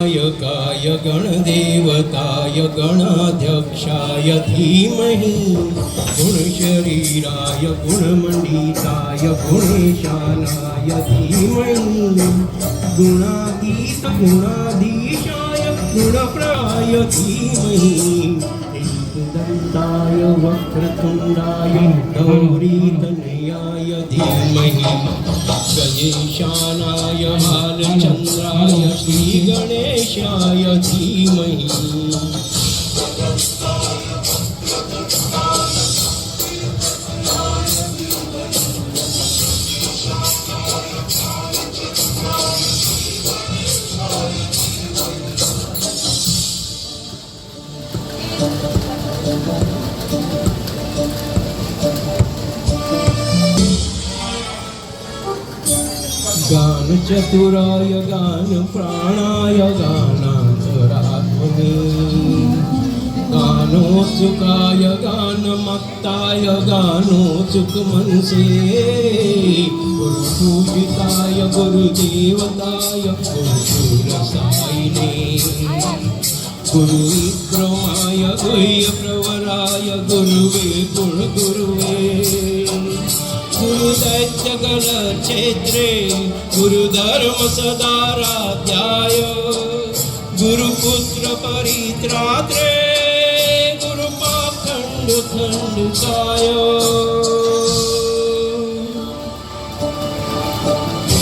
काय गणदेवताय गणाध्यक्षाय धीमहि गुणशरीराय गुणमण्डिताय गुणेशानाय धीमहि गुणातीत गुणाधीशाय गुणप्राय धीमहि एकदन्ताय वक्रतुण्डाय गौरीतनयाय धीमहि गजेशानाय भालचन्द्राय श्रीगणेशाय धीमहि गान चतुराय गान प्राणाय गानान्तरात्मने गानोत्सुकाय गानमत्ताय गानोत्सुक मनसे गुरुपूजिताय गुरुदेवताय गुरुरसायिने गुरुविक्रमाय गुह्यप्रवराय गुरुवे गुरुवे गुरुदैत्यगणक्षेत्रे गुरुधर्म सदाराध्याय गुरुपुत्र परित्रात्रे गुरुपाखण्डखण्डकाय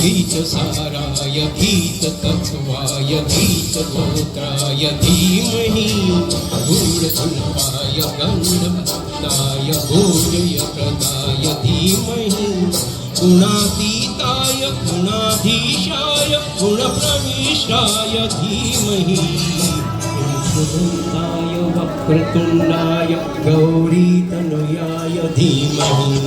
गीतसाराय गीततत्त्वाय गीतस्तोत्राय धीमहि गूढकुल्पाय गन्धभक्ताय भोजयप्रदाय धीमहि गुणातीताय गुणाधीशाय गुणप्रविष्टाय धीमहि एकदन्ताय वक्रतुण्डाय गौरीतनयाय धीमहि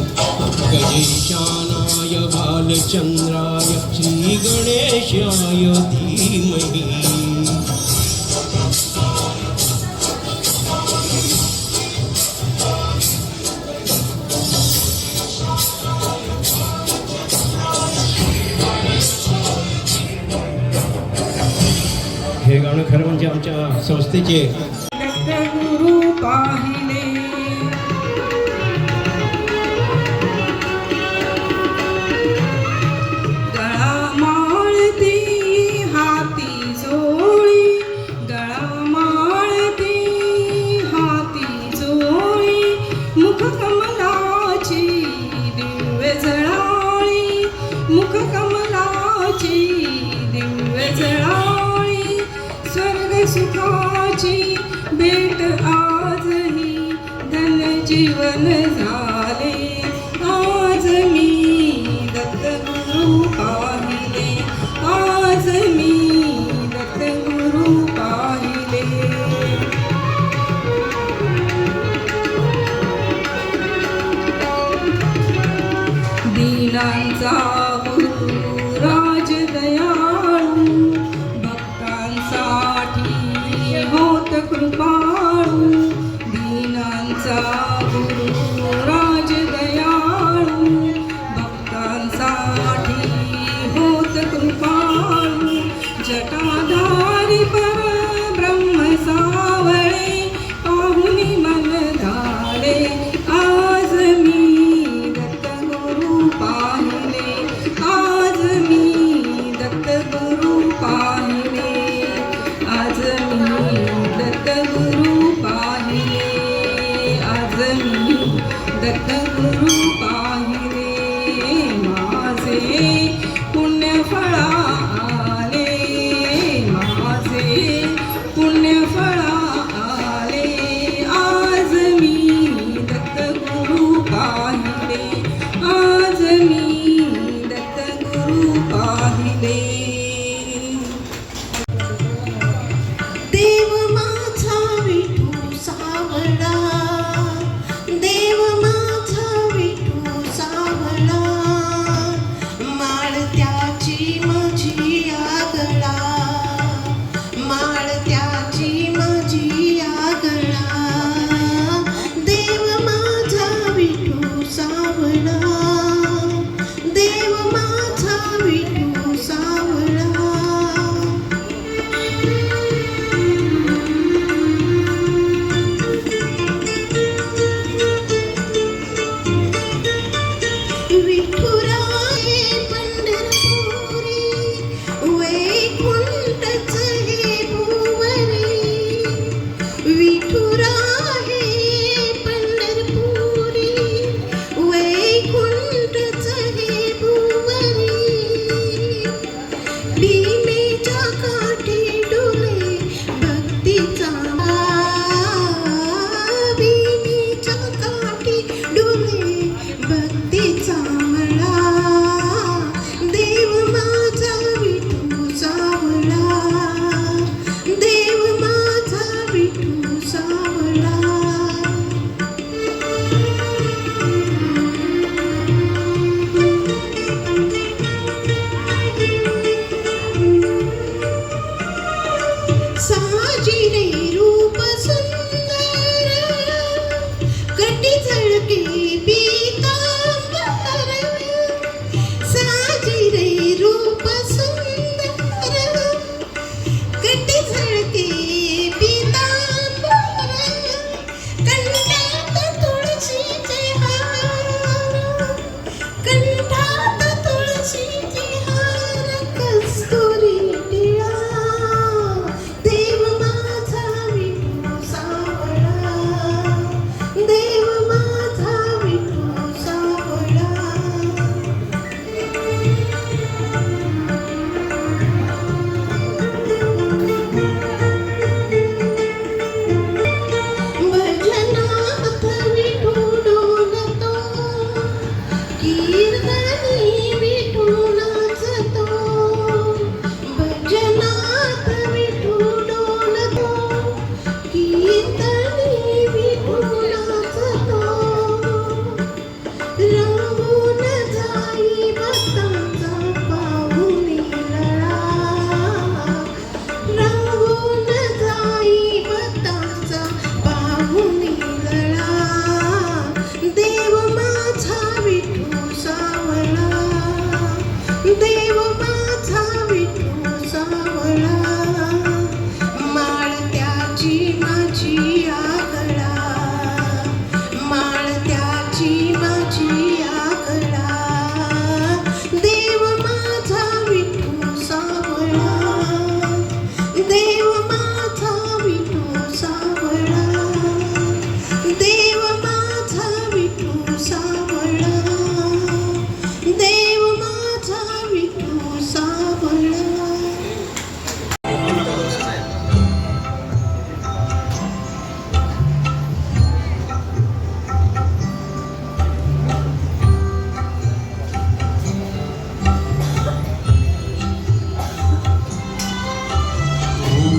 गजेशानाय भालचन्द्राय श्रीगणेशाय धीमहि हे गाणं खरं म्हणजे आमच्या संस्थेचे गुरु पाहिले गळा माळती हाती जोळी गळा माळती हाती जोळी मुख कमलाची दिव्य जळाळी मुख कमलाची दिव्य जळाळी स्वर्ग सुखाची भेट आजही धन जीवन झाले आज मी दत्त गुरु पाहिले आज मी दत्त गुरु पाहिले दीनांचा गुरु राज दयाळू होत कृपाळू दीनांचा गुरु राज दयाळू भक्तांसाठी होत कृपाळू जटाधारी पर ब्रह्म सावळे पाहुनी मन धाडे आज मी दत्त गुरु पाहिले आज मी दत्त गुरु पाहिले आज मी दत्त गुरु पाहिले आज मी दत्त गुरु पाहिले माझे पुण्यफळ आले माझे पुण्यफळ आले आज मी दत्त गुरु पाहिले आज मी दत्त गुरु पाहिले देव माझा विठू सावळा देव माझा विठू सावळा माळ त्याची माझी आगळा माळ त्याची माझी आगळा देव माझा विठू सावळा देव माझा विठू सावळा देव माझा विठू सावळा, माळ त्याची माझी आगळा, माळ त्याची माझी आगळा. देव माझा विठू सावळा, देव माझा विठू सावळा, देव माझा विठू सावळा, देव माझा विठू सावळा.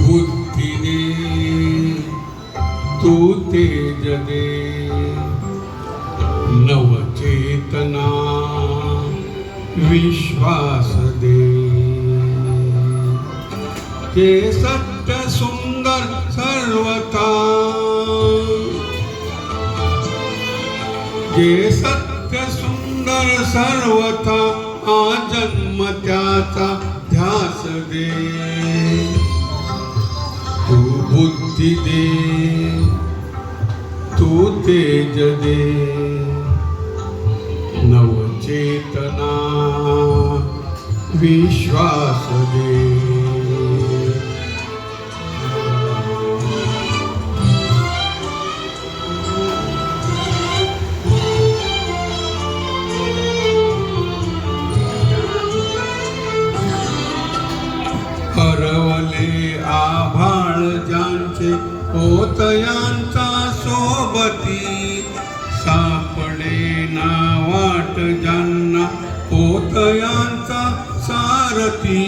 बुद्धी दे तू तेज दे, नवचेतना विश्वास दे. ते सत्य सुंदर सर्वथा, जे सत्य सुंदर सर्वथा आजन्म त्याचा ध्यास दे. तू बुद्धी दे तू तेज दे, नवचेतना विश्वास दे. हरवले आभाळ ज्यांचे होतयांचा सोबती, सापडे ना वाट ज्यांना होतयांचा सारथी.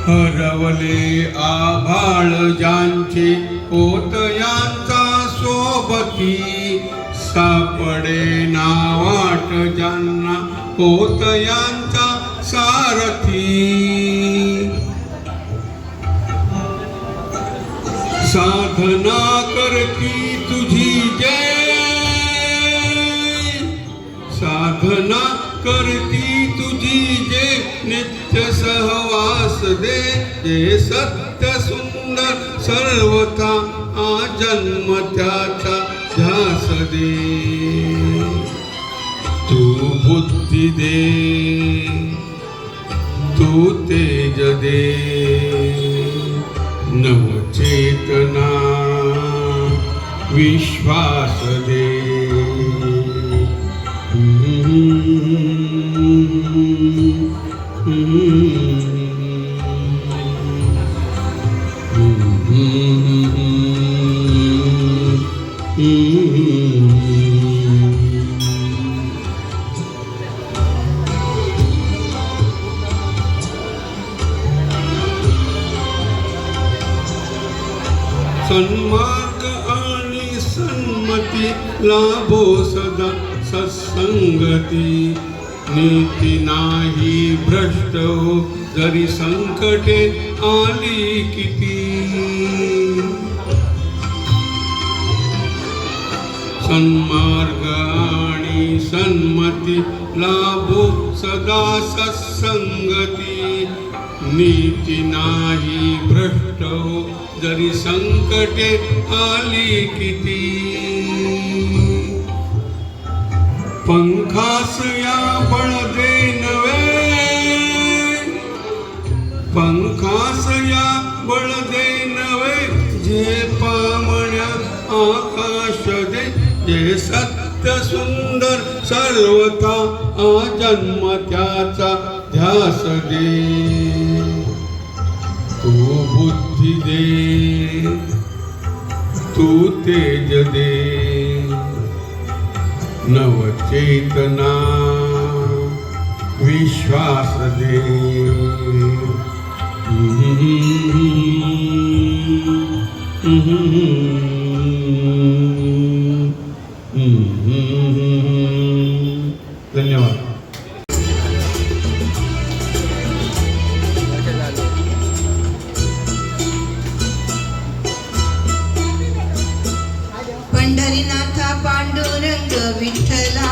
हरवले आभाळ ज्यांचे होतयांचा सोबती, सापडे ना वाट ज्यांना होतयांचा सारथी. साधना करती तुझी जय, साधना करती तुझी जे नित्य सहवास दे. जे सत्य सुंदर सर्वथा आजन्म त्याचा ध्यास दे. तू बुद्धी दे तू तेज दे, नवचेतना विश्वास दे. सन्मार्ग आणि सन्मती लाभो सदा सत्संगती. नीती नाही भ्रष्ट हो जरी संकटे आली किती. सन्मार्ग आणि सन्मती लाभो सदा सत्संगती. नीती नाही भ्रष्ट हो जरी संकटे आली किती. पंखास या बळ दे नवे, पंखास या बळ दे नवे. जे पामण्या आकाश दे, जे सत्य सुंदर सर्वथा आजन्म त्याचा ध्यास दे. तू बुद्धी दे तू तेज दे, नवचेतना विश्वास दे. धन्यवाद. पंढरीनाथा पांडुरंग विठ्ठला,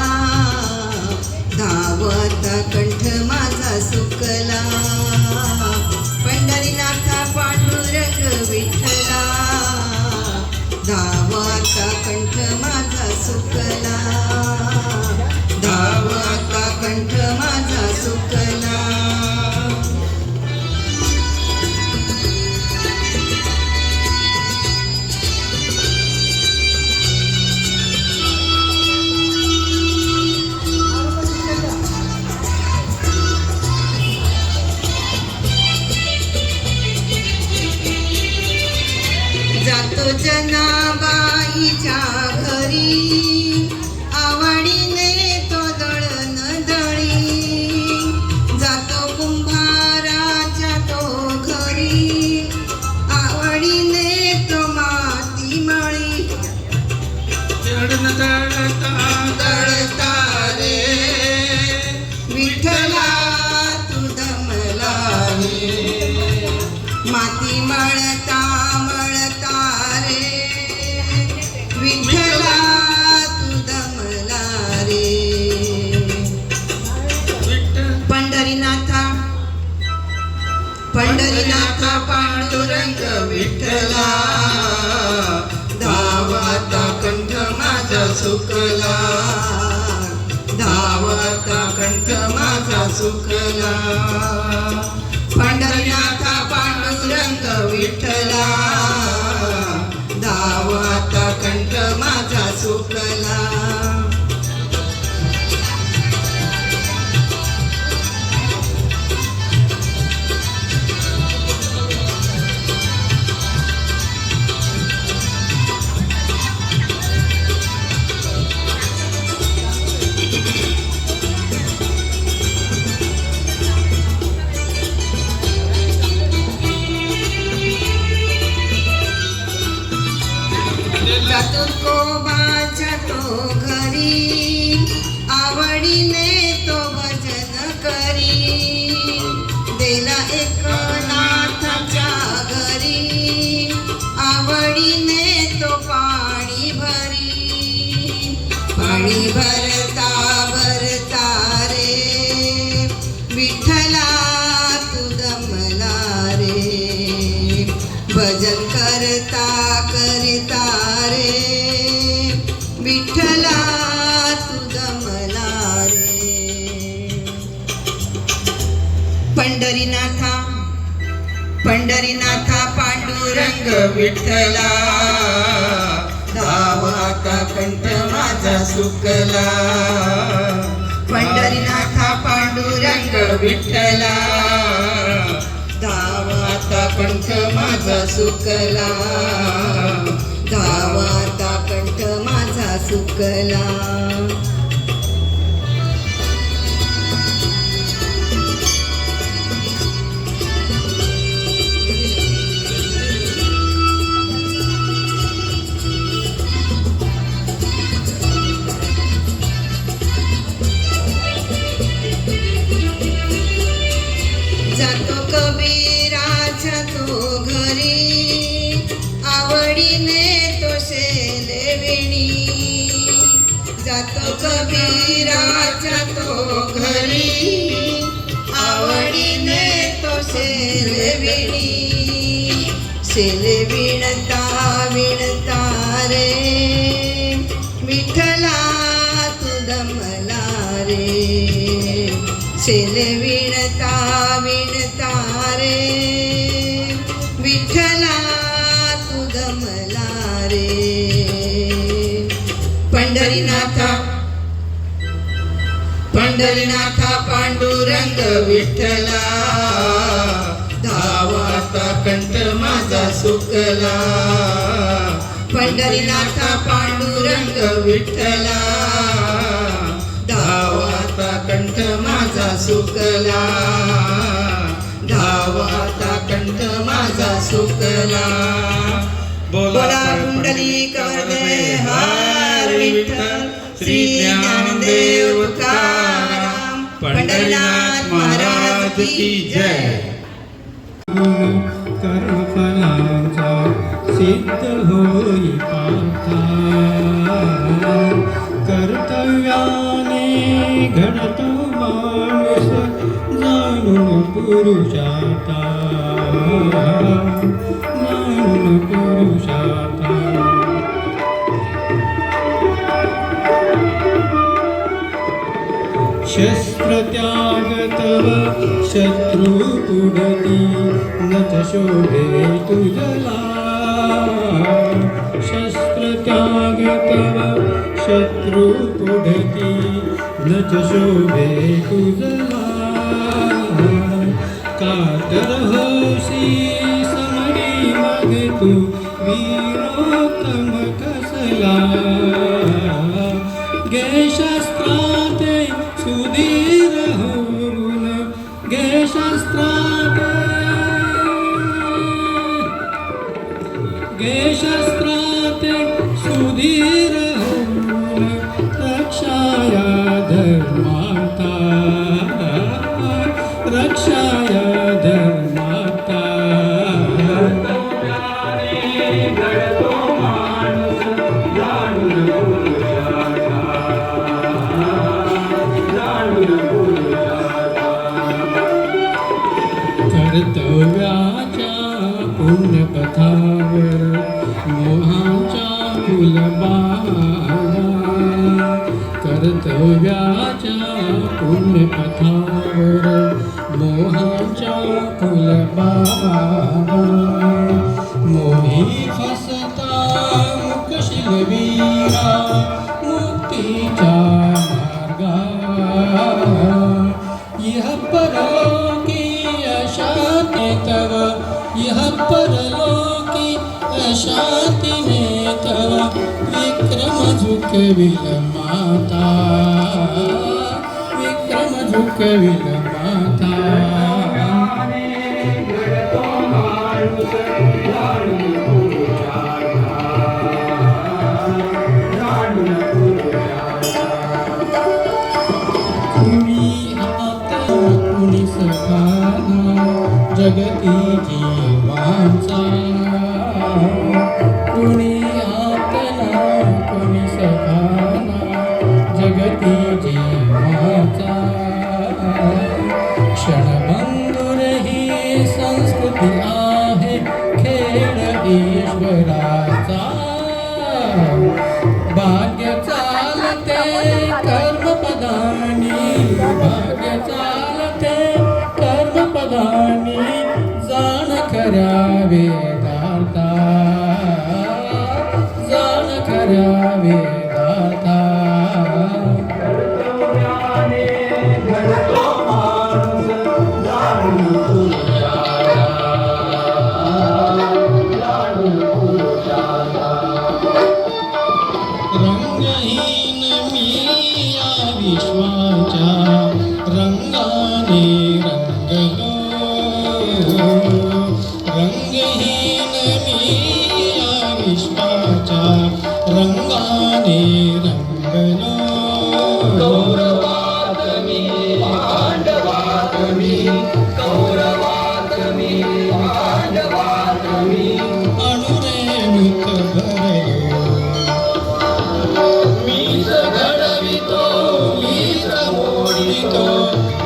पांडुरंग विठ्ठला धावता कंठ माझा सुकला धावता कंठ माझा सुकला पंढरीनाथा पांडुरंग विठ्ठला धावता कंठ माझा सुकला तुकोबाच्या तो घरी आवडीने तो भजन करी देला एकनाथाच्या घरी आवडीने तो पाणी भरी पाणी भरता भरता रे विठ्ठला तू दमला रे भजन करता करता रे विठ्ठला तू दमला रे पंढरीनाथा पंढरीनाथा पांडुरंग विठ्ठला धावता कंठ माझा सुकला पंढरीनाथा पांडुरंग विठ्ठला धावता कंठ माझा सुकला धावता कंठ माझा सुकला जातो कबीराच्या तो घरी आवडीने तो शेलविणी जातो कबीराच्या तो घरी आवडीने तो शेलविणी शेलविणता विणता रे विठ्ठला तू दमला रे शेलविणता विणता रे विठ्ठला तू दमला रे पंढरीनाथा पंढरीनाथा पांडुरंग विठ्ठला धावता कंठ माझा सुकला पंढरीनाथा पांडुरंग विठ्ठला धावता कंठ माझा सुकला धावता कंठ माझा सुकला बोला पुंडलिक वरदे हर विठ्ठल श्री ज्ञानदेव तुकाराम पंढरीनाथ महाराज की जय कर्मफलांचा सिद्ध होई पार्था कर्तव्याने घडतो माणूस जाणून पुरुषाता जाणून पुरुषाता शस्त्र त्याग तव शत्रु उडती न च शोभे तुझला शस्त्र त्याग तव शत्रु उडती न च शोभे तुझला कातर होसी समरी मग तू वीरोत्तम कसला गे शस्त्राते सुधीर होऊन गे शस्त्राते सुधीर होऊन रक्षाया धर्माता रक्षाया धर्माता घडतो माणूस जाणून कर्तव्याच्या पुण्य पुण्यपथावर मोहाच्या फुलबागा मोही फसता मुकशिलवीरा मुक्तीच्या मार्गा यह परलोकी अशांती तव यह परलोकी अशांती में तव विक्रम झुकविल माता विक्रम झुकविल माता कुणी सखाना जगती जीवांचा कुणी आपला कुणी सखाना जगती जीवांचा क्षणभंगुर ही संस्कृती आहे खेळ ईश्वराचा भाग्य चालते कर्मपदानी भाग्य चालते कर्मपदानी जाण खऱ्या वेदांता जाण खऱ्या वेदांता रंगहीन मी या विश्वाच्या रंगाने रंगलो रंगहीन मी या विश्वाच्या रंगाने रंगलो कौरवात मी पांडवात मी कौरवात मी पांडवात मी अणुरेणुक भरलो मीच घडवितो मीच मोडितो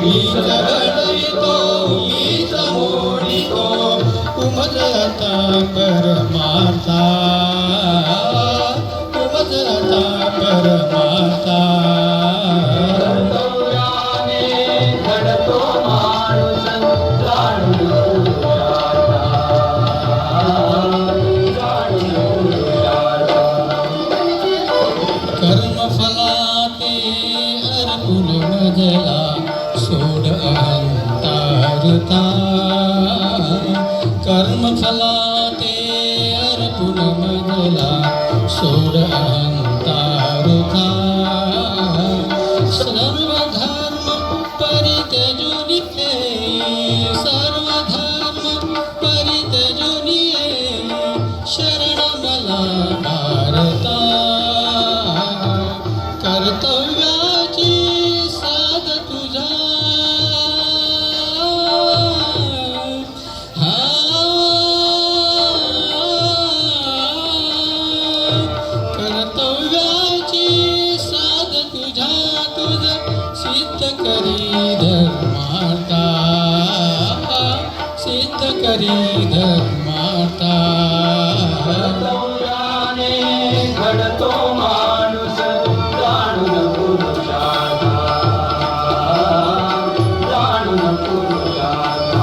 मीच घडवितो मीच मोडितो उमजता परमार्था उमजता परमार्था कर्तव्याने घडतो माणूस जाणून कर्मफलाते अर्पुन मजला सोड अहंकारता कर्मफलाते अर्पुन मजला सोड अहंकारता सर्वधर्म परित्यजुनि सर्वधर्म परित्यजुनि शरण मला भारता कर्तव्याची साध तुझा कर्तव्याची साध तुझा तुझ सिद्ध करी धर्मार्था सिद्ध करी धर्मार्था कर्तव्याने घडतो माणूस जाणून पुरुषार्था जाणून पुरुषार्था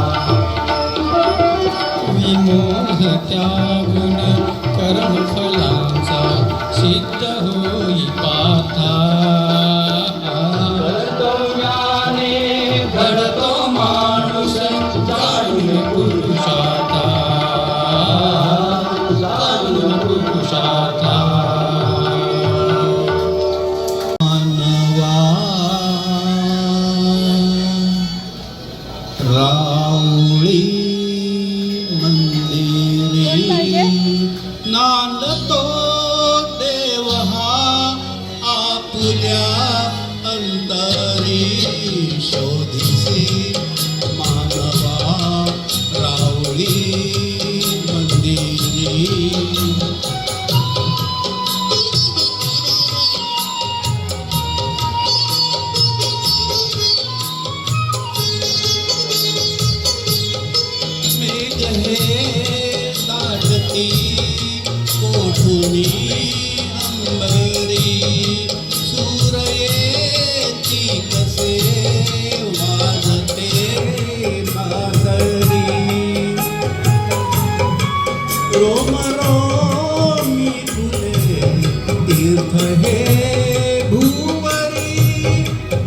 विमोह त्यागून कर्मफलांचा सिद्ध होई पार्था कर्तव्याने घडतो माणूस जाणून पुरुषार्था जाणून पुरुषार्था राऊळी मंदिरी नांदतो देव हा आपुल्या अंतरी शोधिसी मानवा राऊळी मंदिरी दाटती कोठुनी अंबरी सूरयेची कसे वाजते माधरी रोम रोमी फुले तीर्थ हे भूवरी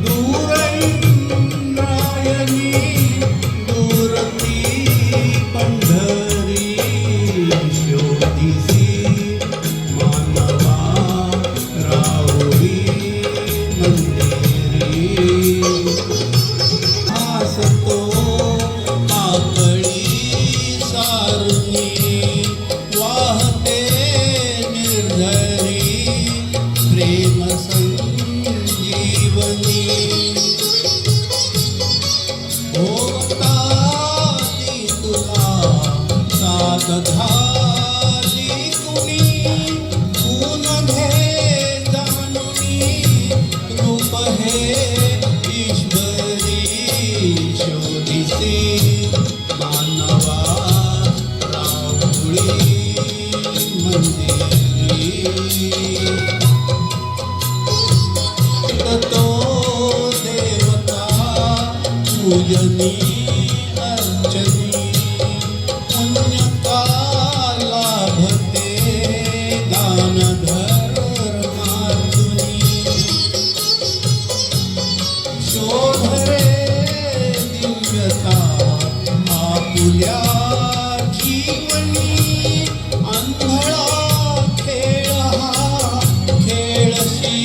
दूर इंद्रायणी दूरती पंढरी शोधिसी मानवा राहुरी मंदिरी आसतो आकळी सारुनी वाहते निर्झरी प्रेम संजीवनी भोगताती तुला साथ झाली कुणी ऊन घे जाणुनी रूप हे ईश्वरी शोधिसी मानवा राहुळी मंदिरी तो देवता पूजनी अर्चनी पुण्यकाला भते दान धर्मार्जुनी शोधरे दिव्यता आपुल्या जीवनी आंधळा खेळ हा खेळशी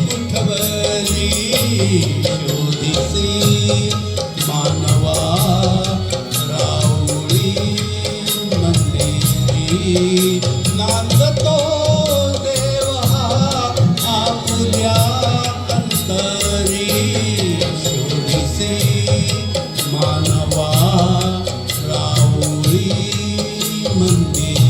कुठवरी शोधिसी मानवा राहुळी मंदिरी नांदतो देव हा आपुल्या अंतरी शोधिसी मानवा राहुळी मंदिरी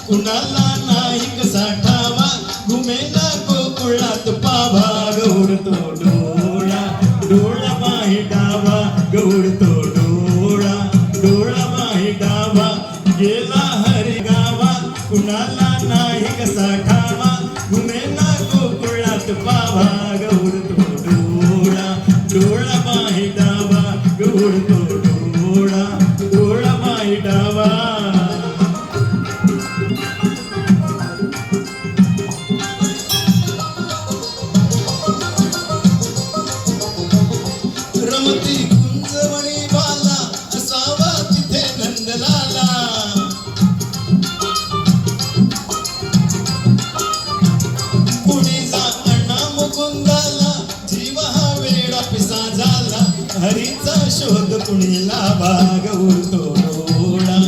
कुणाला नाही कसा ठावा घुमेला गोकुळात पाभा गौडतो डोळा डोळा माही डावा गौडतो डोळा डोळा माही डावा गेला हरी गावा कुणाला नाही कसा ठावा घुमेला गोकुळात पाभा गौडतो डोळा डोळा माही डावा गौडतो डोळा डोळा माही डावा रमती कुंजवणी बाला असावा तिथे नंदलाला पुढे जा अण्णा मुकुंदाला जीव हा वेडा पिसा झाला हरीचा शोध कुणी लावा गौडतो डोळा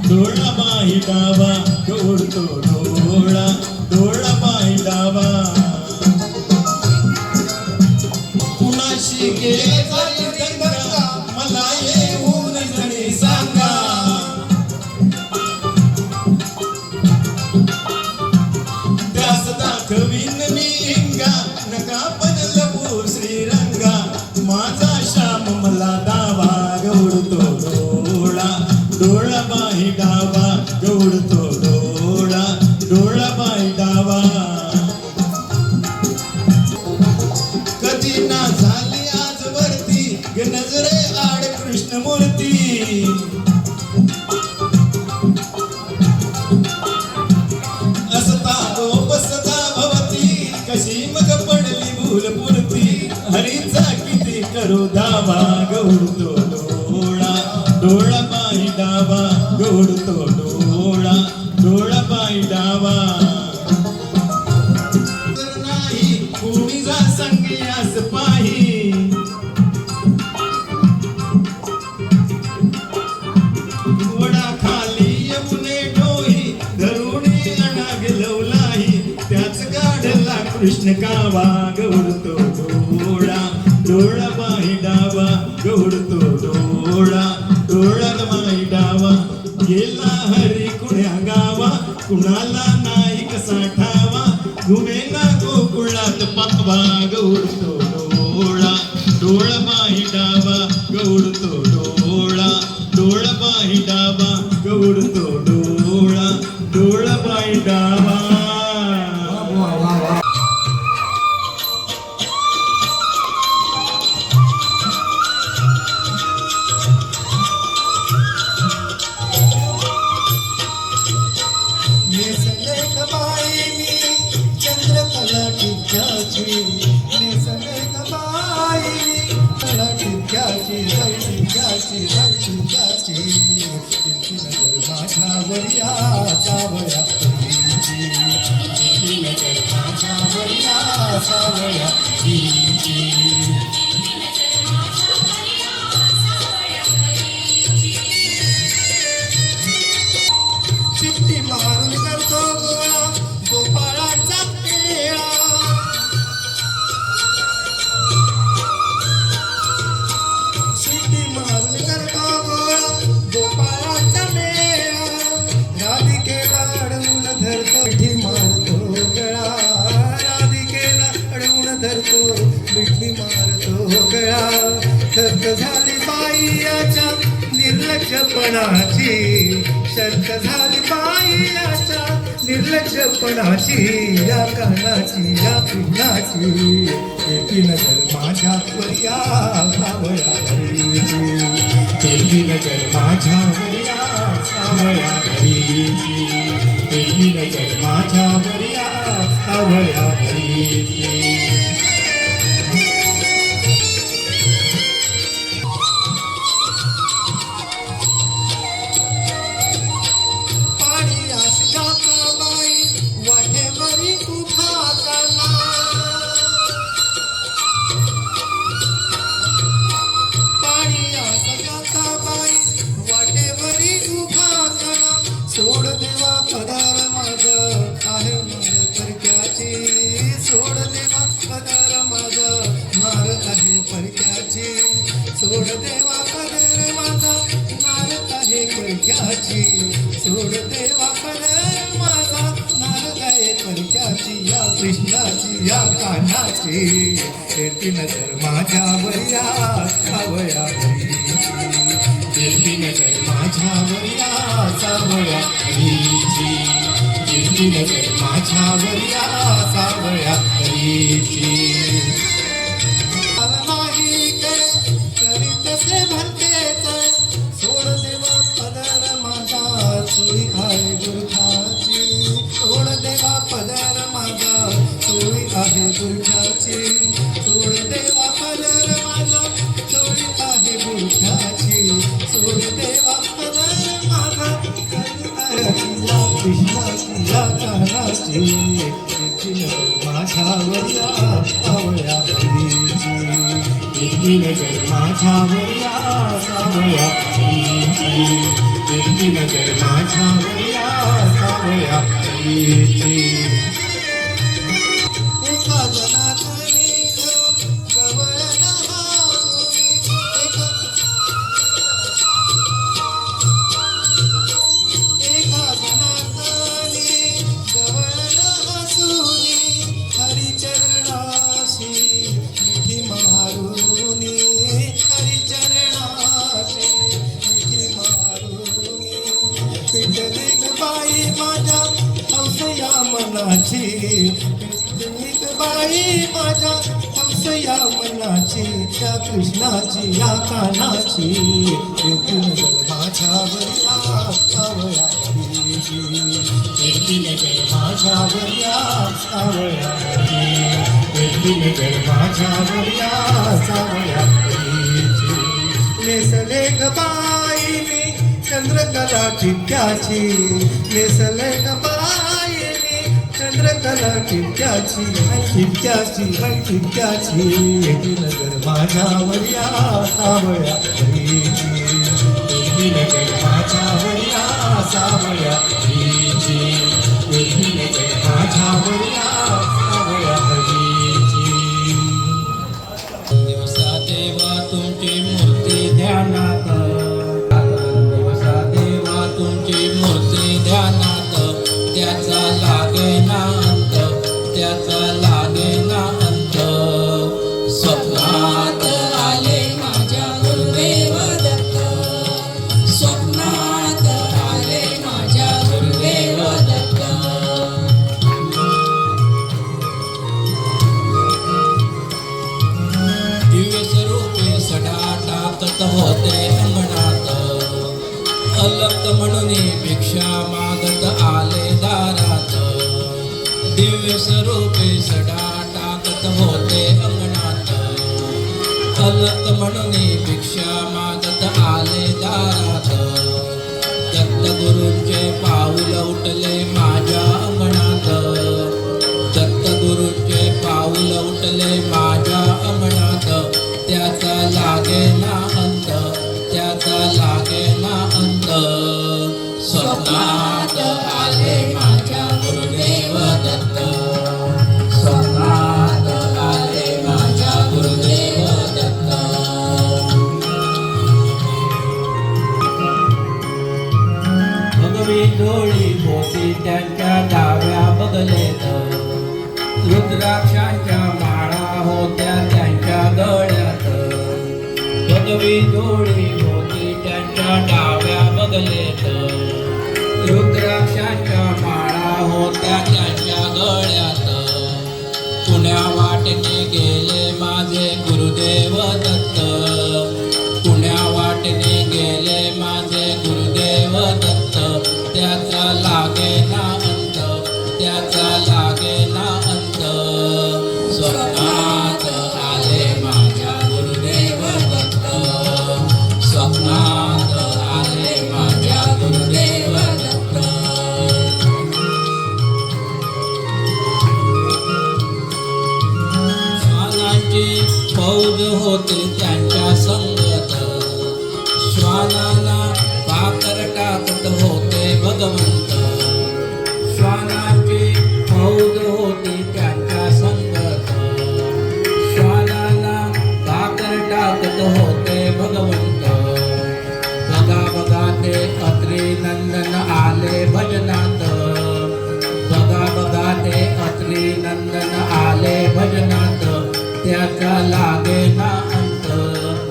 डोळा बाई डावा गौडतो डोळा डोळा बाई डावा कुणाशी गेला गंगा मला येऊन जणी सांगा त्यास दाखवीन मी इंगा नका पण लपू श्रीरंगा माझा श्याम मला डावा गौडतो डोळा डोळा बाई डावा गौडतो डोळा डोळा बाई डावा कधी ना झाली आजवरती नजरे आड कृष्णमूर्ती असता बसता भवती कशी मग पडली भूलपुरती हरीचा किती करू दावा गौडतो डोळा डोळा बाई डावा गौडतो डोळा डोळा बाई डावा नाही कुणी जा संगीयास पाही वडा खाली यमुने डोही धरुणी अनाग लवलाही त्याच गाडला कृष्ण कावा गौडतो डोळा डोळा बाई डावा गौडतो डोळा डोळा बाई डावा गेला हरी कुण्या गावा कुणाला नाही कसा ठावा घुमेना गोकुळात पावा गौडतो डोळा डोळा बाई डावा गौडतो डोळा डोळा बाई डावा गौडतो डोळा डोळा बाई डावा नेसलेख बाई मी चंद्रकला टिक्याची नेसलेख बाई कला टिक्याची टिक्याची टिक्याची नगर माझ्या वरिया सावया नगर माझ्या वरिया सावया चिट्टी मारून करतो गोळा गोपाळाचा पेळा चिट्टी मारून करतो गोळा गोपाळाचा मेळा राधिकेला अडवून धरतो मिठी मारतो गळा राधिकेला अडवून धरतो मिठी मारतो गळा थक्क झाली बाईयाच्या निर्लज्जपणाची शर्त झाली बाईयाच्या निर्लज्जपणाची या कानाची या पिण्याची एकी नजर माझ्या पर्या सावया घरीची एकी नजर माझ्या पर्या सावया घरीची एकी नजर माझ्या पर्या सावया घरीची वाटेवरी उभा करना पाणी सजाता बाई वाटेवरी उभा करना सोड देवा पदार माझ आहे मन परक्याची सोड देवा पदार कानाची येती नजर माझ्यावर या सावया येती नजर माझ्यावर या सावया येती नजर माझ्यावर या सावया नाही तरी तसे भरतेच सोड देवा पदर माझा चोळी आहे गुरखाची सोड देवा पदर माझा चोळी आहे गुरखाची सोड देवा पदर माझा चोळी आहे गुरखाची सोड देवा पदर माझा कृष्णाची या कानाची माझ्यावर या सावया येती नजर माझ्यावर या सावया येती नजर माझ्यावर या सावया एका जनातनी गवळ एका जनातनी गवळ हसूनी हरिचरणाशी मिठी मारुनी हरिचरणाशी मिठी मारुनी पिटली ग बाई माझ्या हौसया मनाची पिटली ग बाई माझ्या हौसया मनाची त्या कृष्णाची या कानाची येती नजर माझ्यावर या सावया येती नजर माझ्यावर या सावया येती नजर माझ्यावर या सावया नेसले ग बाई मी चंद्रकला टिक्क्याची नेसले ग बाई मी चंद्रकला टिक्क्याची टिक्क्याची टिक्क्याची येती नजर माझ्यावर या सावया येती नजर माझ्यावर या सावया येती नजर माझ्यावर या सावया दिवसा देवा तुमची मूर्ती ध्यानात दिवसा देवा तुमची मूर्ती ध्यानात त्याचा लागे ना अंत त्याचा लागे ना अंत स्वप्नात आले माझ्या गुरुदेव दत्त स्वप्नात आले माझ्या गुरुदेव दत्त दिव्य स्वरूपे सडा टाकत होते अंगणात अलक्त म्हणून भिक्षा मागत आले दारात दिव्य स्वरूपे सडा टाकत होते अंगणात अलक्त म्हणून भिक्षा मागत आले दारात दत्त गुरूंचे पाऊल उठले माझ्या अंगणात दत्त गुरूंचे पाऊल उठले माझ्या अंगणात त्याचा लागे ना अंत त्याचा लागे ना अंत स्वप्नात आले माझ्या गुरुदेव दत्त स्वप्नात आले माझ्या गुरुदेव दत्त भगवी डोळी होती त्यांच्या डाव्या बगलेत रुद्राक्षांच्या माळा होत्या त्यांच्या गळ्यात भगवी डोळी होती त्यांच्या डाव्या बगलेत रुद्राक्षांच्या माळा होत्या त्यांच्या गळ्यात पुण्या वाटेने गेले माझे गुरुदेव दत्त पुण्या वाटेने गेले माझे गुरुदेव दत्त त्याचा लागे ना अंत त्याचा लागे ना अंत स्वप्नात आले माझ्या गुरुदेव दत्त स्वप्नात आले माझ्या गुरुदेव दत्त श्वानांची फौज होते त्यांच्या संगत श्वानांना पाकर टाकत होते भगवंत श्वानांची फौज होती त्यांच्या संगत श्वानांना पाकर टाकत होते भगवंत बघा बघा ते अत्री नंदन आले भजनात बघा बघा ते अत्री नंदन आले भजनात त्याचा लागे ना अंत,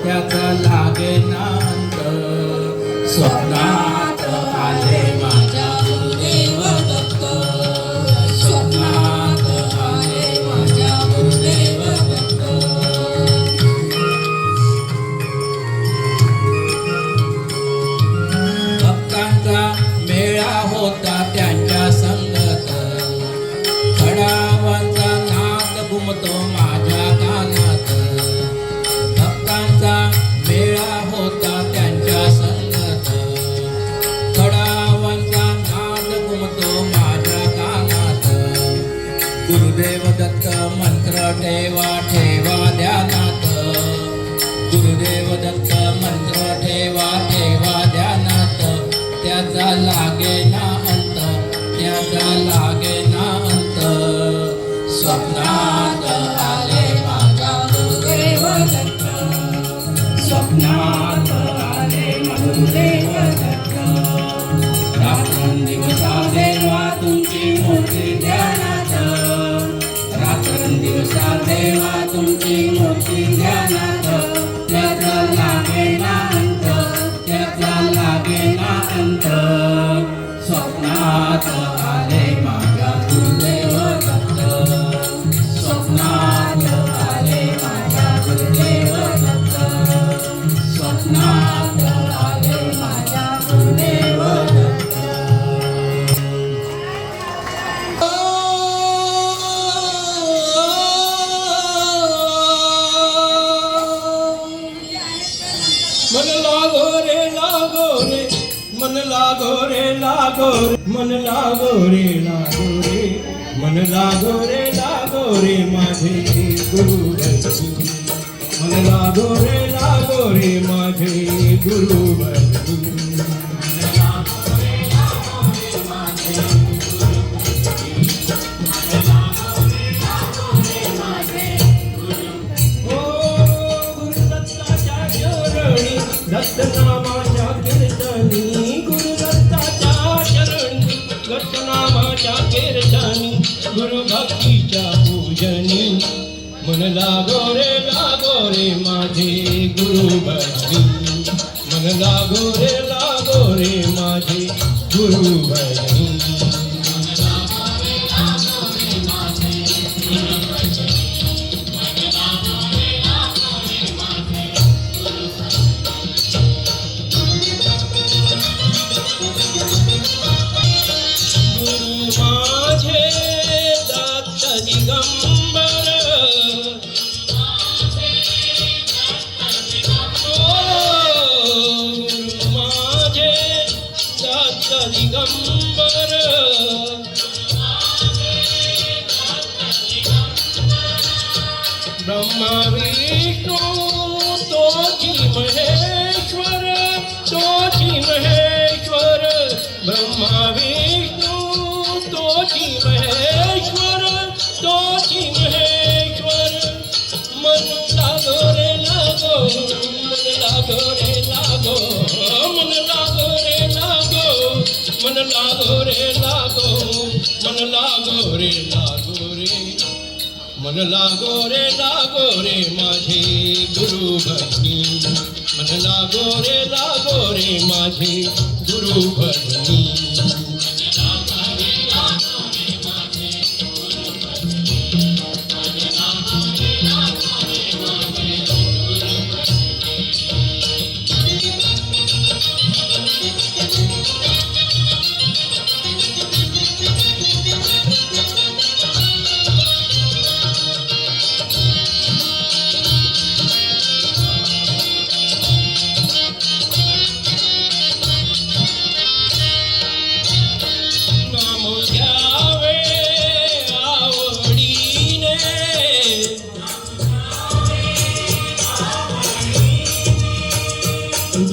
त्याचा लागे ना अंत. स्वप्नात आले माझ्या गुरुदेव दत्त, स्वप्नात आले माझ्या गुरुदेव दत्त. भक्तांचा मेळा होता त्यांच्या संगत, खडावांचा नाद घुमतो माझ्या कानात. भक्तांचा मेळा होता त्यांच्या संगत, खडावांचा नाद घुमतो माझ्या कानात. गुरुदेव दत्त मंत्र ठेवा ठेवा ध्यानात, गुरुदेव दत्त मंत्र ठेवा ठेवा ध्यानात. त्याचा लागे ना अंत, त्याचा लागे ना अंत. स्वप्नात आले माझ्या गुरुदेव दत्त, स्वप्नात आले गुरुदेव दत्त. रात्रंदिवसा देवा तुमची मूर्ती ध्यानात, रात्रंदिवसा देवा तुमची मूर्ती ध्यानात. त्याचा लागे ना अंत, त्याचा लागे ना अंत. स्वप्नात आले माझ्या गुरुदेव दत्त, स्वप्नात आले माझ्या गुरुदेव दत्त, स्वप्नात आले माझ्या गुरुदेव दत्त. मन लागो रे लागो रे, मन लागो रे लागो रे, मन लागो रे लागो रे, मन लागो रे लागो रे माझे गुरु बंधू. मन लागो रे माझे गुरु बंधू. दत्तनामाच्या कीर्तनी, गुरुदत्ताच्या चरणी, दत्तनामाच्या कीर्तनी, गुरुभक्तीच्या पूजनी. मन लागो रे माझे गुरु बंधू. मन लागो रे माझे गुरु बंधू. दिगंबर ब्रह्मा विष्णु तोची महेश्वर, तोची महेश्वर. ब्रह्मा विष्णु तोची महेश्वर, तोची महेश्वर. मन लागो रे लागो, मन लागो रे लागो, मन लागो रे लागो, मन लागो रे लागो, मन लागो रे लागो रे, मन लागो रे माझे गुरु भजनी. मन लागो रे माझे गुरु भजनी.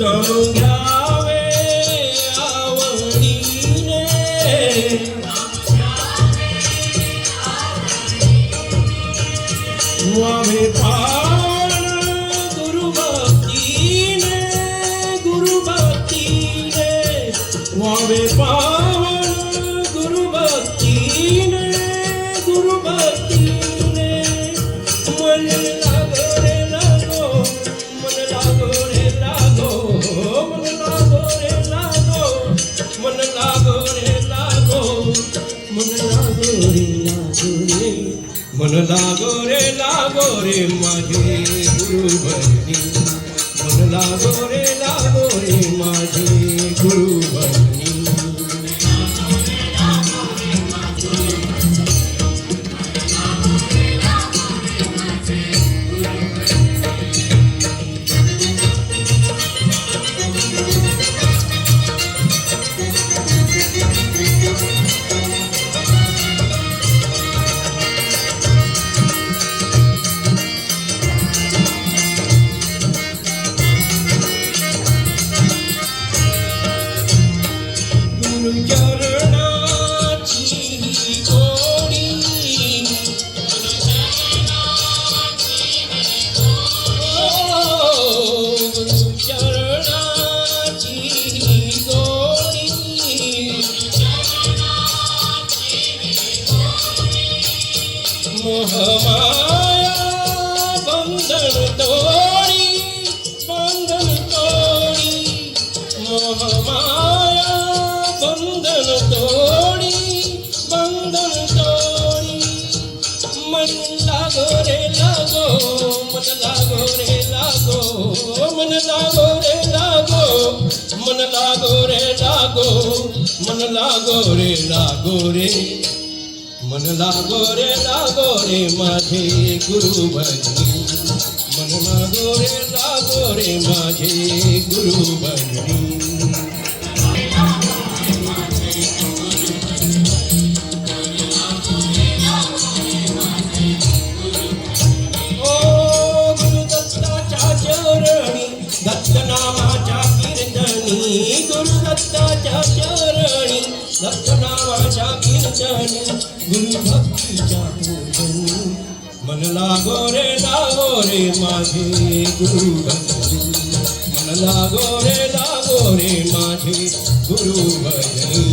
नाम घ्यावे आवडीने, वावे पावन गुरुभक्तीने, गुरुभक्तीने. वावे पावन गुरुभक्तीने, गुरुभक्तीने. मन मन लागो रे माझे गुरु भजनी मन लागो रे माझे गुरु भजनी मोहमाया बंधन तोड़ी मोहमाया बंधन तोड़ी मन लागो रे लागो मन लागो रे लागो मन लागो रे लागो मन लागो रे लागो मन लागो रे लागो रे मन लागो रे माझे गुरु भजनी मन लागो रे माझे गुरु भजनी ओ गुरु दत्ताच्या चरणी दत्त नामाच्या कीर्तनी गुरु दत्ताच्या चरणी दत्त नामाच्या कीर्तनी गुरु भक्तीच्या पूजनी मन लागो रे माझे गुरु भजनी मन लागो रे माझे गुरु भजनी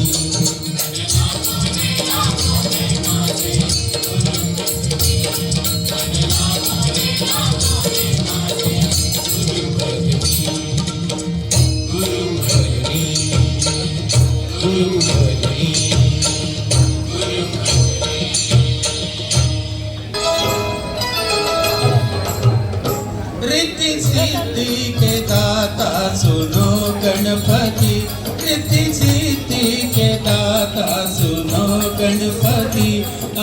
रिद्धि सिद्धि के दाता सुनो गणपति रिद्धि सिद्धि के दाता सुनो गणपति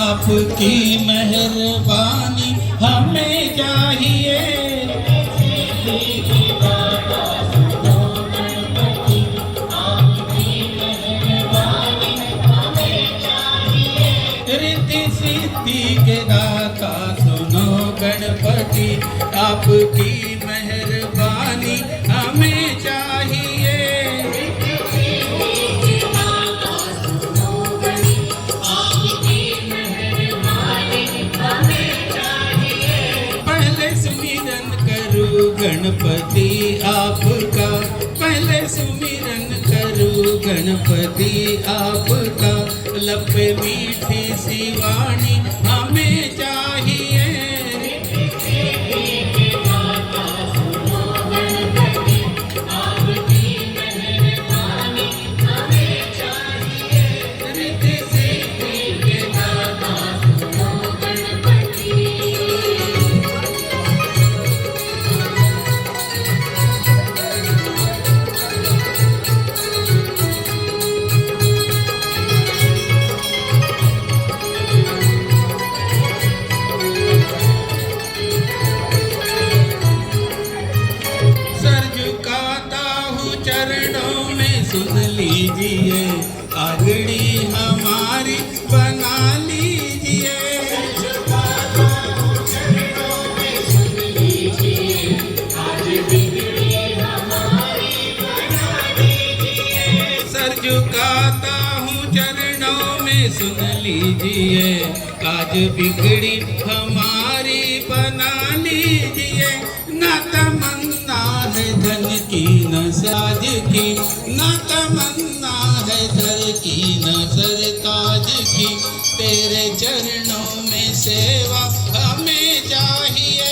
आपकी मेहरबानी हमें चाहिए रिद्धि सिद्धि के दाता सुनो गणपति आपकी मेहरबानी हमें चाहिए पहले सुमिरन करूं गणपति आपका पहले सुमिरन करूं गणपति आपका लब पे मीठी सी वाणी हमें चाहिए सुन लीजिए आगड़ी हमारी बना लीजिए सर झुकाता हूँ चरणों में सुन लीजिए आज बिगड़ी हमारी बना लीजिए ना तमन्ना है धन की न साज की ना तमन्ना है धर की न सरताज की तेरे चरणों में सेवा हमें चाहिए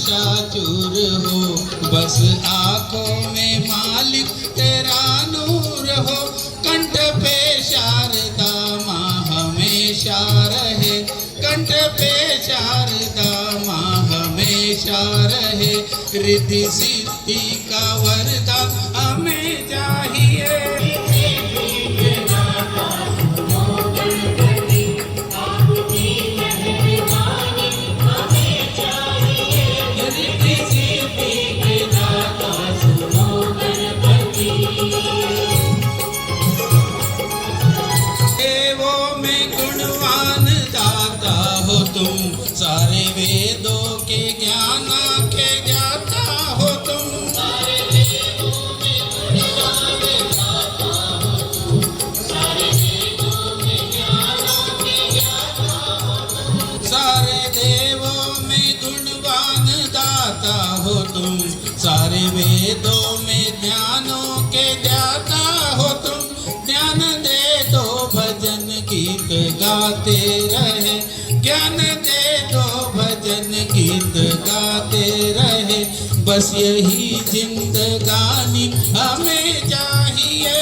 नशा चूर हो, बस आंखों में मालिक तेरा नूर हो। कंठ पे शारदा माँ हमेशा रहे, कंठ पे शारदा माँ हमेशा रहे। रिद्धि सिद्धि का वरदान हमें चाहिए। देवों में गुणवान दाता हो तुम, सारे वेदों के ज्ञान के ज्ञाता हो तुम। सारे देवों में गुणवान दाता हो तुम, सारे वेदों के ज्ञान के ज्ञाता हो तुम। सारे देवों में गुणवान दाता हो तुम, सारे वेदों में ज्ञानों के ज्ञाता हो तुम। ज्ञान दे दो भजन गीत गाते रहे, ज्ञान दे दो भजन गीत गाते रहे। बस यही जिंदगानी हमें चाहिए।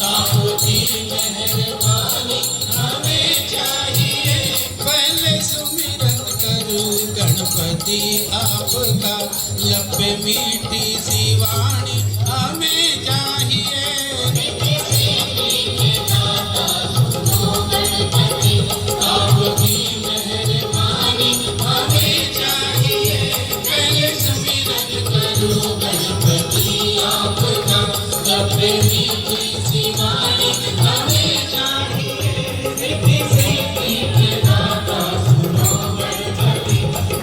आपकी मेहरबानी हमें चाहिए। पहले सुमिरन करूं गणपति आपका, लब पे मीठी सी वाणी हमें चाहिए। आपकी मेहरबानी हमें चाहिए। पहले सुमिरन करूं गणपति आपका, लब पे मीठी सी वाणी हमें चाहिए। रिद्धि सिद्धि के दाता सुनो गणपति,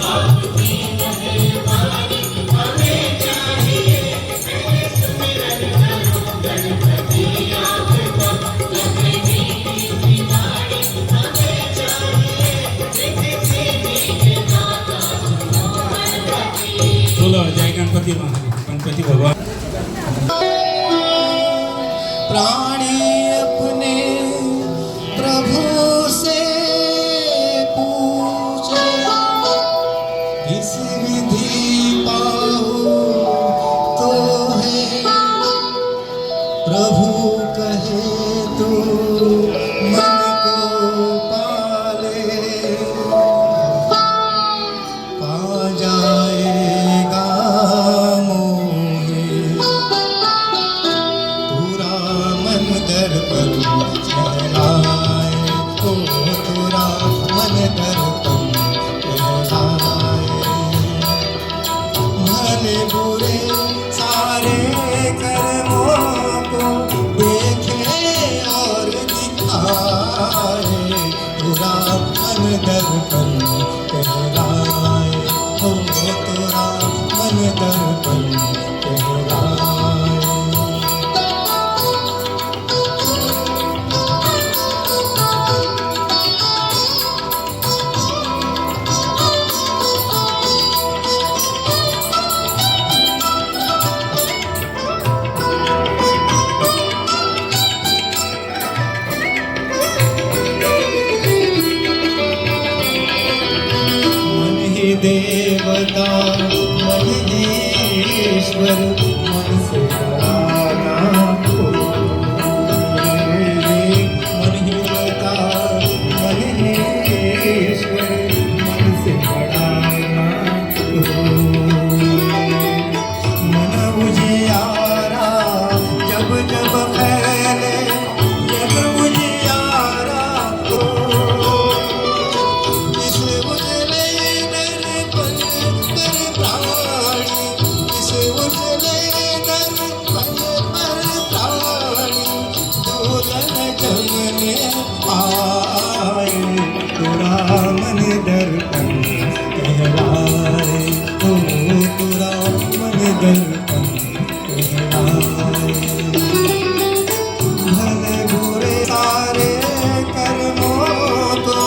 आपकी मेहरबानी हमें चाहिए। पहले सुमिरन करो गणपति आपका, लब पे मीठी सी वाणी हमें चाहिए। रिद्धि सिद्धि के दाता सुनो गणपति। बोलो जय गणपति महाराज, गणपति भगवान। प्राणी अपने प्रभु से पूछे, इस विधि पाओ तो है। प्रभु कहे तो मन को पाले, पा जाएगा मोहे। पूरा मन दर्पण कहलाए, ओ पूरा मन दर्पण कहलाए। भले बुरे सारे कर्मों को देखे और दिखाए। पूरा मन दर्पण कहलाए, ओ पूरा मन दर्पण कहलाए। मन ही देवता मन ही ईश्वर, मन से बड़ा कोई। मन ही देवता मन ही ईश्वर, मन से बड़ा कोई। मन उजियारा जब जब फैले, जब उजियारा हो। इस उजले दर्पण पर प्राणी, इस उजले दर्पण पर प्राणी, दुल्हन जमने आए। पूरा मन दर्पण कहलाए, ओ पूरा मन दर्पण कहलाए। भले बुरे सारे कर्मों को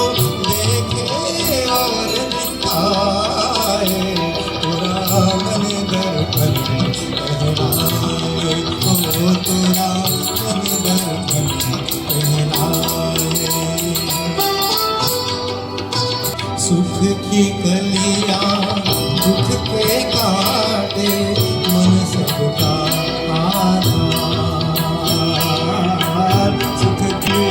देखे और दिखाए। पूरा मन दर्पण कहलाए, ओ पूरा मन दर्पण कहलाए। की कलिया दुख के काटे मन सबका आधार सुख की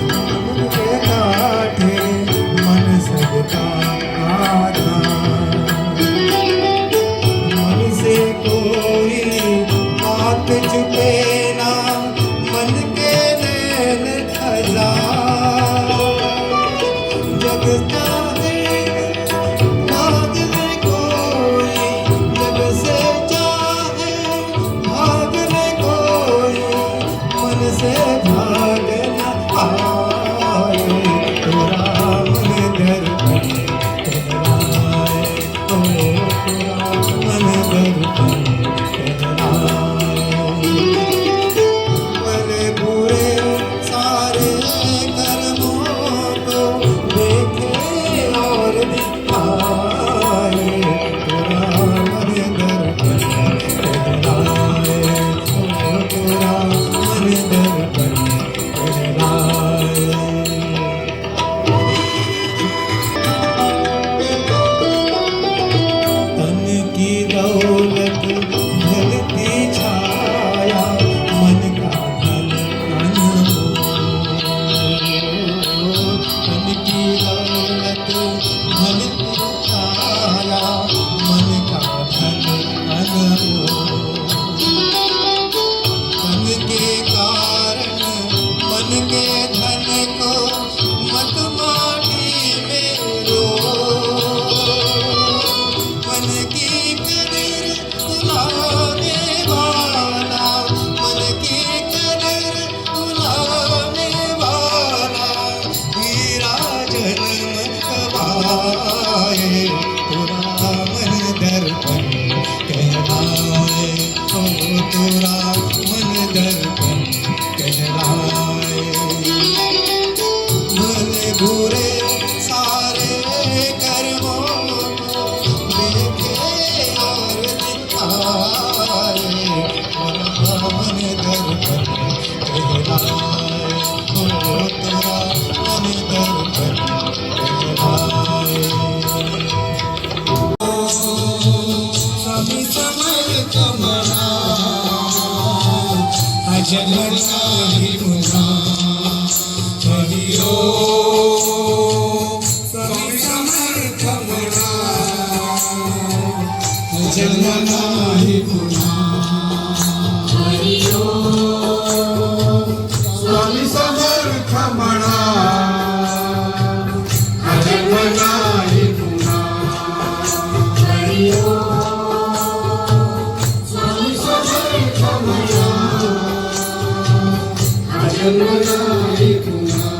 दुख के काटे मन सबका आधार मन से कोई बात छुपे ना मन के नैन हजार जग चाहे भाग ले कोई जग से चाहे भाग ले कोई मन से भाग न आए तेरा मन दर्पण कहलाए ओ तेरा मन दर्पण कहलाए मन बुरे सारे कर्मों को देखे और दिखाए तेरा मन दर्पण कहलाए ओ तेरा मन दर्पण कहलाए तन की दौलत ढलती छाया मन का धन अनमोल तन की दौलत ढलती छाया मन का धन अनमोल तन के कारण मन के धन को मत माटी में रो मन की कदर भुलाने वाला मन की कदर भुलाने वाला हीरा जन्म गवाए तेरा मन दर्पण कहलाए ओ तेरा मन दर्पण कहलाए मन बुरे सारे कर्मों को देखे और दिखाए तेरा मन दर्पण कहलाए ओ तेरा मन दर्पण कहलाए स्वामी समर्थ म्हणा हा जन्म नाही पुन्हा हरि ओम स्वामी समर्थ म्हणा हा जन्म नाही पुन्हा हरि ओम स्वामी समर्थ म्हणा हा जन्म नाही पुन्हा हरि ओम स्वामी समर्थ म्हणा हा जन्म नाही पुन्हा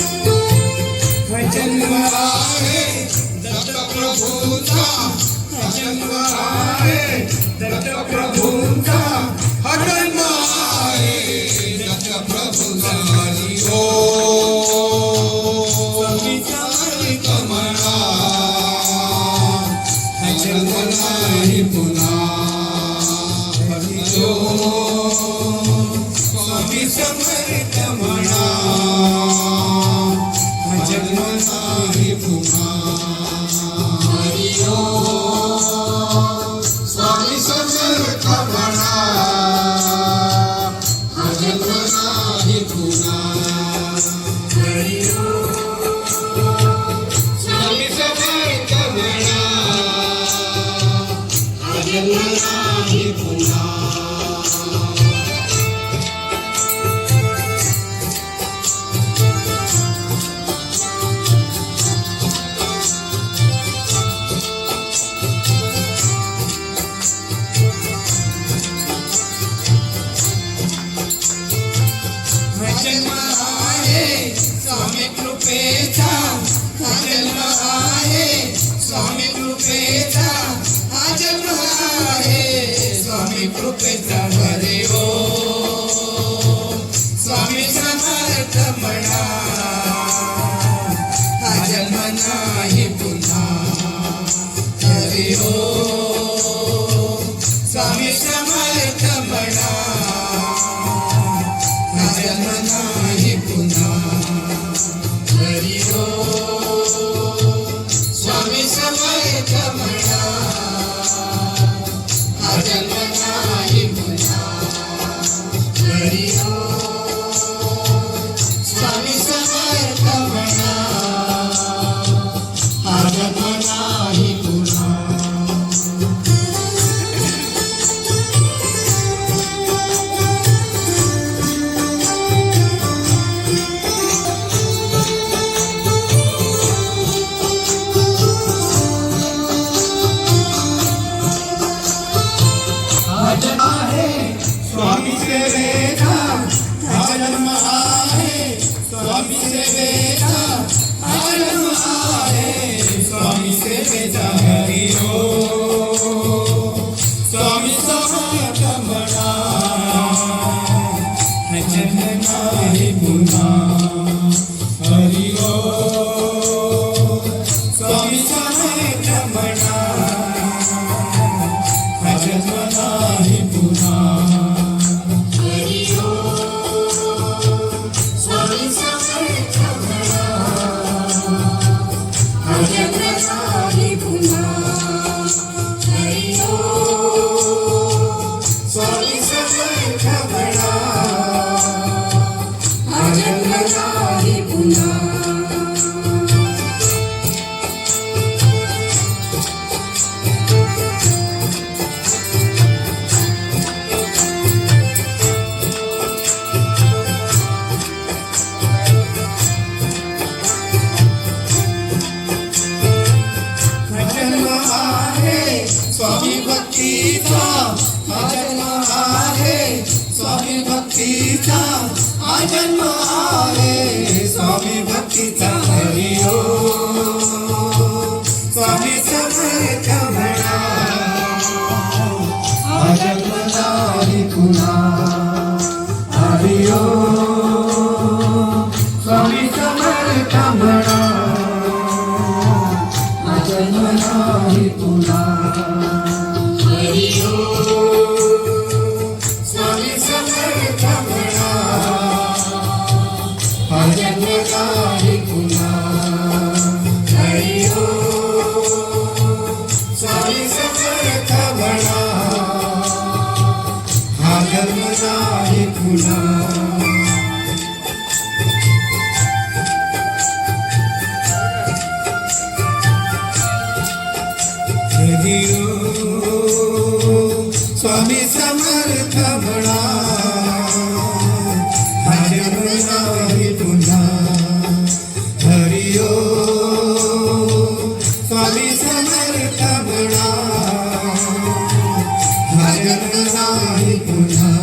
हा जन्म आहे दत्त प्रभूंचा हा जन्म आहे दत्त प्रभूंचा हा जन्म आहे दत्त प्रभूंचा हरि ओम स्वामी समर्थ म्हणा हा जन्म नाही पुन्हा हरि ओम स्वामी समर्थ म्हणा हा जन्म नाही पुन्हा हरि ओम स्वामी समर्थ म्हणा हा जन्म नाही पुन्हा हरि ओम स्वामी समर्थ म्हणा हा जन्म नाही पुन्हा जन्म आहे स्वामी कृपेचा हा जन्म आहे स्वामी कृपेचा हा जन्म आहे स्वामी कृपेचा हरि ओम स्वामी समर्थ म्हणा स्वामी सेवेचा हा जन्म आहे स्वामी सेवेचा हरी हो स्वामी समर्थ म्हणा हा जन्म नाही पुन्हा हरी हो स्वामी समर्थ म्हणा हा जन्म नाही पुन्हा स्वामी समर्थ म्हणा हा जन्म नाही पुन्हा स्वामी भक्तीचा हा जन्म आहे स्वामी भक्तीचा हा जन्म आहे स्वामी भक्तीचा हरी हो स्वामी समर्थ म्हणा हा जन्म नाही पुन्हा हरी हो स्वामी समर्थ म्हणा हा जन्म नाही पुन्हा स्वामी समर्थ म्हणा हा जन्म नाही पुन्हा हरी हो स्वामी समर्थ म्हणा हा जन्म नाही पुन्हा हरी हो स्वामी समर्थ म्हणा हा जन्म नाही पुन्हा हरी हो स्वामी समर्थ म्हणा हा जन्म नाही पुन्हा